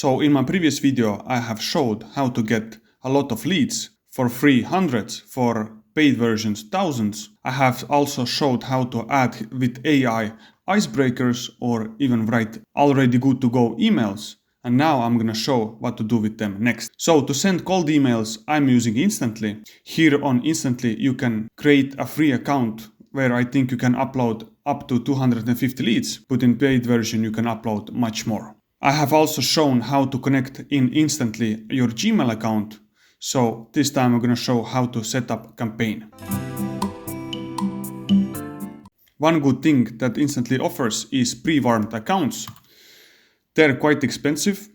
So in my previous video, I have showed how to get a lot of leads for free hundreds, for paid versions thousands. I have also showed how to add with AI icebreakers or even write already good to go emails. And now I'm gonna show what to do with them next. So to send cold emails, I'm using Instantly. Here on Instantly, you can create a free account where I think you can upload up to 250 leads, but in paid version you can upload much more. I have also shown how to connect in Instantly your Gmail account. So this time I'm gonna show how to set up a campaign. One good thing that Instantly offers is pre-warmed accounts. They're quite expensive.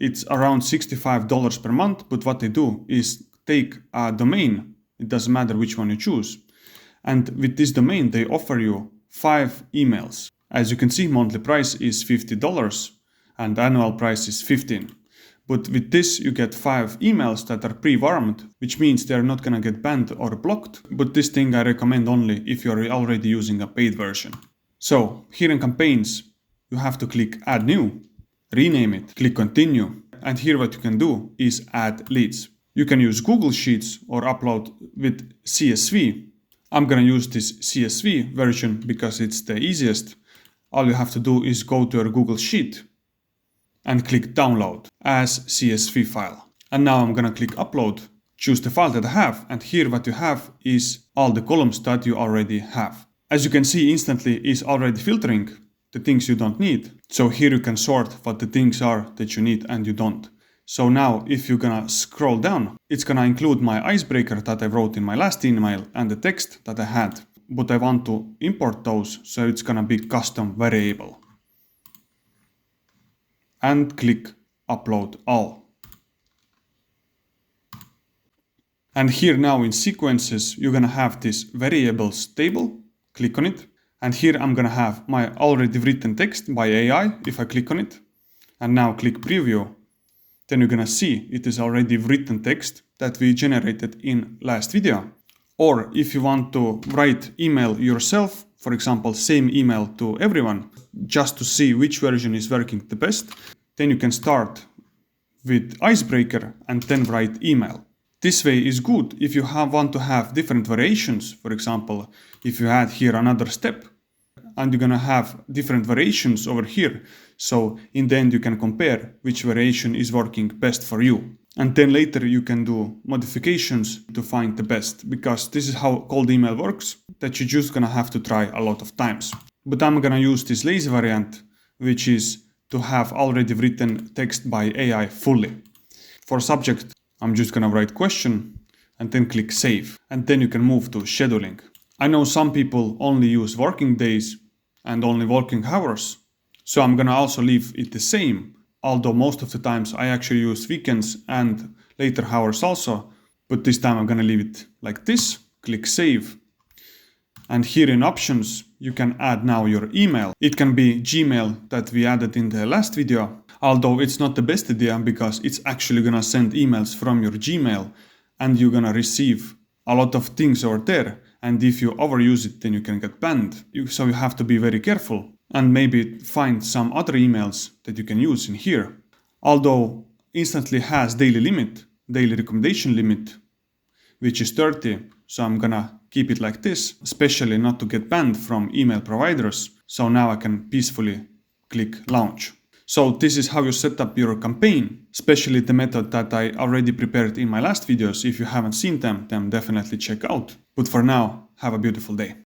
It's around $65 per month, but what they do is take a domain. It doesn't matter which one you choose. And with this domain, they offer you 5 emails. As you can see, monthly price is $50 and annual price is $15. But with this, you get 5 emails that are pre-warmed, which means they're not gonna get banned or blocked. But this thing I recommend only if you're already using a paid version. So here in campaigns, you have to click add new, rename it, click continue. And here what you can do is add leads. You can use Google Sheets or upload with CSV. I'm gonna use this CSV version because it's the easiest. All you have to do is go to your Google Sheet and click download as CSV file. And now I'm gonna click upload, choose the file that I have, and here what you have is all the columns that you already have. As you can see, Instantly is already filtering the things you don't need. So here you can sort what the things are that you need and you don't. So now if you're gonna scroll down, it's gonna include my icebreaker that I wrote in my last email and the text that I had. But I want to import those, so it's gonna be custom variable. And click upload all. And here now in sequences, you're gonna have this variables table. Click on it. And here I'm gonna have my already written text by AI if I click on it. And now click preview. Then you're gonna see it is already written text that we generated in last video. Or if you want to write email yourself, for example, same email to everyone, just to see which version is working the best, then you can start with icebreaker and then write email. This way is good if you want to have different variations. For example, if you add here another step and you're gonna have different variations over here. So in the end you can compare which variation is working best for you. And then later you can do modifications to find the best, because this is how cold email works, that you're just gonna have to try a lot of times. But I'm gonna use this lazy variant, which is to have already written text by AI fully. For subject, I'm just gonna write question and then click save. And then you can move to scheduling. I know some people only use working days and only working hours. So I'm gonna also leave it the same. Although most of the times I actually use weekends and later hours also. But this time I'm gonna leave it like this. Click save. And here in options, you can add now your email. It can be Gmail that we added in the last video. Although it's not the best idea because it's actually gonna send emails from your Gmail and you're gonna receive a lot of things over there. And if you overuse it, then you can get banned. So you have to be very careful and maybe find some other emails that you can use in here. Although Instantly has daily recommendation limit, which is 30. So I'm gonna keep it like this, especially not to get banned from email providers. So now I can peacefully click launch. So this is how you set up your campaign, especially the method that I already prepared in my last videos. If you haven't seen them, then definitely check out. But for now, have a beautiful day.